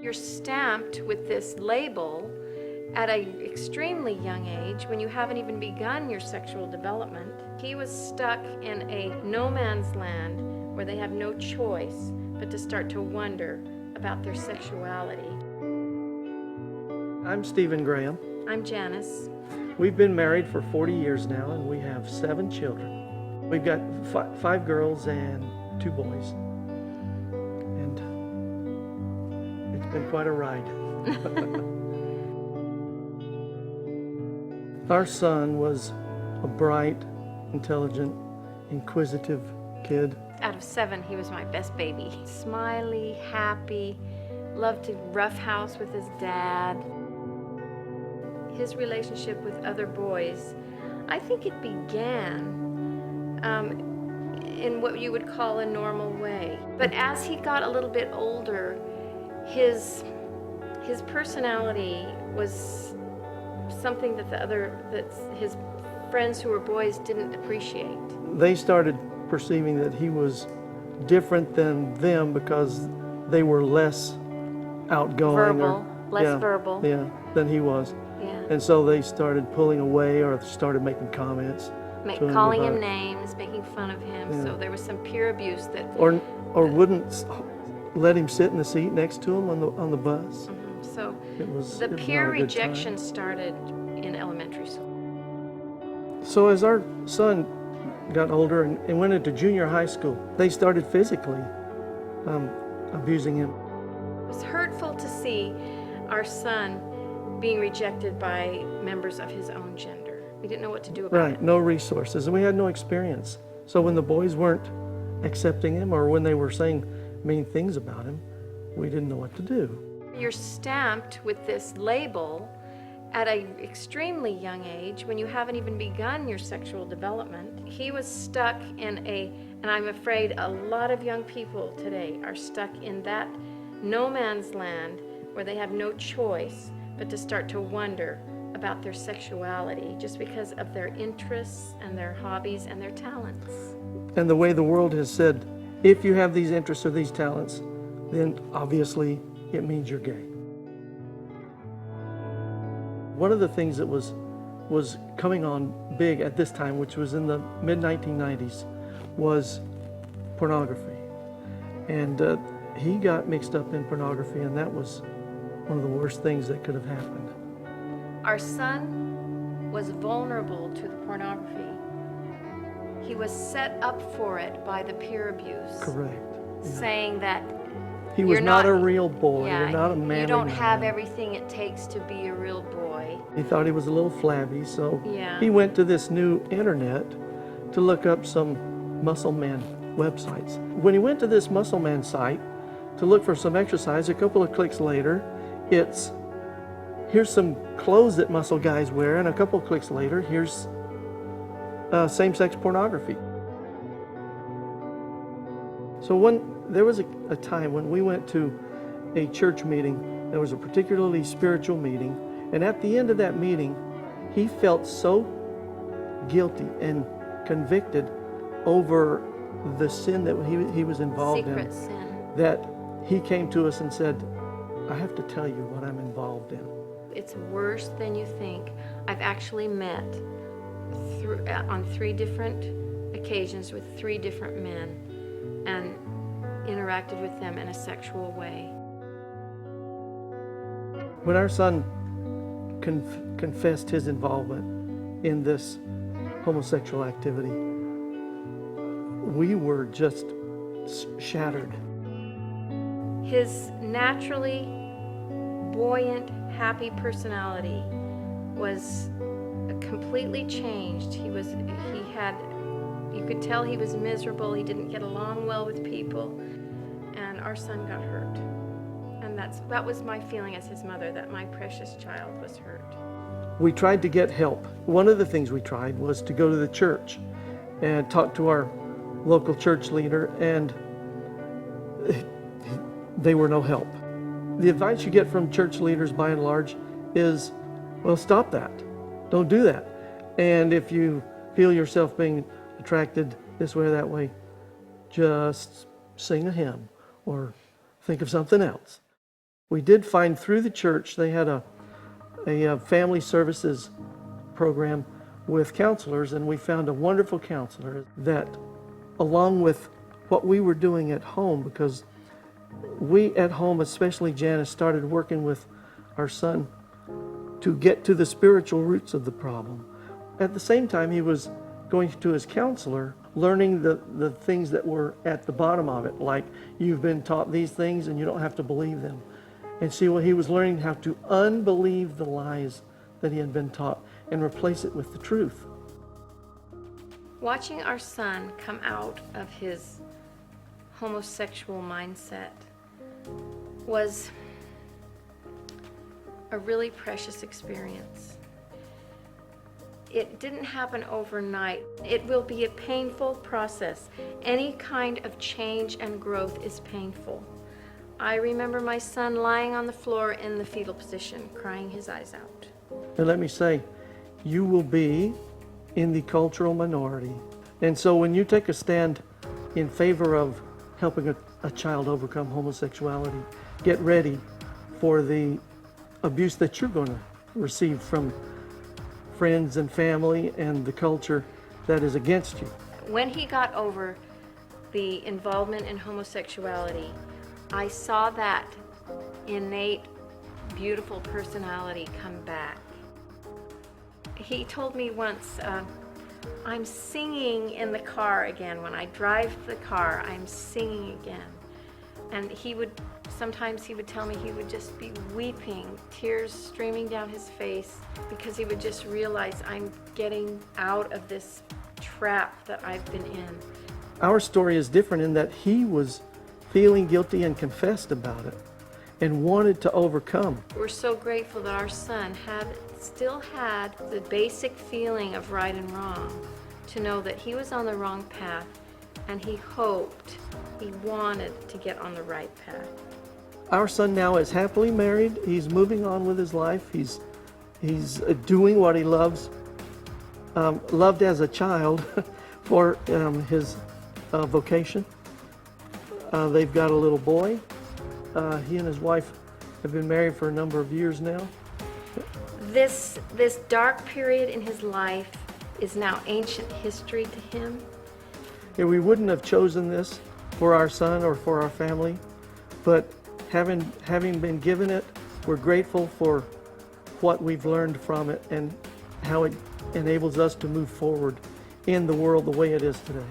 You're stamped with this label at an extremely young age when you haven't even begun your sexual development. He was stuck in a no man's land where they have no choice but to start to wonder about their sexuality. I'm Stephen Graham. I'm Janice. We've been married for 40 years now, and we have 7 children. We've got 5 girls and 2 boys. And it's been quite a ride. Our son was a bright, intelligent, inquisitive kid. Out of 7, he was my best baby. Smiley, happy, loved to roughhouse with his dad. His relationship with other boys, I think it began in what you would call a normal way. But as he got a little bit older, his personality was something that his friends who were boys didn't appreciate. They started perceiving that he was different than them because they were less outgoing. Less verbal. Yeah, than he was. Yeah. And so they started pulling away or started making comments. Calling him names, making fun of him. Yeah. So there was some peer abuse that... Or wouldn't let him sit in the seat next to him on the bus. Mm-hmm. So the peer rejection started in elementary school. So as our son got older and went into junior high school, they started physically abusing him. It was hurtful to see our son being rejected by members of his own gender. We didn't know what to do about it. Right, no resources, and we had no experience. So when the boys weren't accepting him or when they were saying mean things about him, we didn't know what to do. You're stamped with this label at an extremely young age when you haven't even begun your sexual development. He was stuck in and I'm afraid a lot of young people today are stuck in that no man's land where they have no choice but to start to wonder about their sexuality just because of their interests and their hobbies and their talents. And the way the world has said, if you have these interests or these talents, then obviously it means you're gay. One of the things that was coming on big at this time, which was in the mid-1990s, was pornography. And he got mixed up in pornography, and that was one of the worst things that could have happened. Our son was vulnerable to the pornography. He was set up for it by the peer abuse. Correct. Yeah. Saying that he was not a real boy. Yeah, you're not a man. You don't have everything it takes to be a real boy. He thought he was a little flabby, so yeah. He went to this new internet to look up some muscle man websites. When he went to this muscle man site to look for some exercise, a couple of clicks later, here's some clothes that muscle guys wear, and a couple of clicks later, here's same-sex pornography. So there was a time when we went to a church meeting that was a particularly spiritual meeting, and at the end of that meeting, he felt so guilty and convicted over the sin that he was involved in. Secret sin. That he came to us and said, I have to tell you what I'm involved in. It's worse than you think. I've actually met on 3 different occasions with 3 different men and interacted with them in a sexual way. When our son confessed his involvement in this homosexual activity, we were just shattered. His naturally buoyant, happy personality was completely changed. You could tell he was miserable. He didn't get along well with people, and our son got hurt. And that was my feeling as his mother, that my precious child was hurt. We tried to get help. One of the things we tried was to go to the church and talk to our local church leader, and they were no help. The advice you get from church leaders by and large is, well, stop that. Don't do that. And if you feel yourself being attracted this way or that way, just sing a hymn or think of something else. We did find through the church, they had a family services program with counselors, and we found a wonderful counselor that, along with what we were doing at home, because we at home, especially Janice, started working with our son to get to the spiritual roots of the problem. At the same time, he was going to his counselor, learning the things that were at the bottom of it, like you've been taught these things and you don't have to believe them. And see, well, he was learning how to unbelieve the lies that he had been taught and replace it with the truth. Watching our son come out of his homosexual mindset was a really precious experience. It didn't happen overnight. It will be a painful process. Any kind of change and growth is painful. I remember my son lying on the floor in the fetal position, crying his eyes out. And let me say, you will be in the cultural minority. And so when you take a stand in favor of helping a child overcome homosexuality, get ready for the abuse that you're going to receive from friends and family and the culture that is against you. When he got over the involvement in homosexuality, I saw that innate, beautiful personality come back. He told me once, I'm singing in the car again. When I drive the car, I'm singing again. And sometimes he would tell me he would just be weeping, tears streaming down his face, because he would just realize I'm getting out of this trap that I've been in. Our story is different in that he was feeling guilty and confessed about it and wanted to overcome. We're so grateful that our son still had the basic feeling of right and wrong, to know that he was on the wrong path, and he wanted to get on the right path. Our son now is happily married. He's moving on with his life. He's doing what he loves, loved as a child for his vocation. They've got a little boy. He and his wife have been married for a number of years now. This dark period in his life is now ancient history to him. Yeah, we wouldn't have chosen this for our son or for our family, but having been given it, we're grateful for what we've learned from it and how it enables us to move forward in the world the way it is today.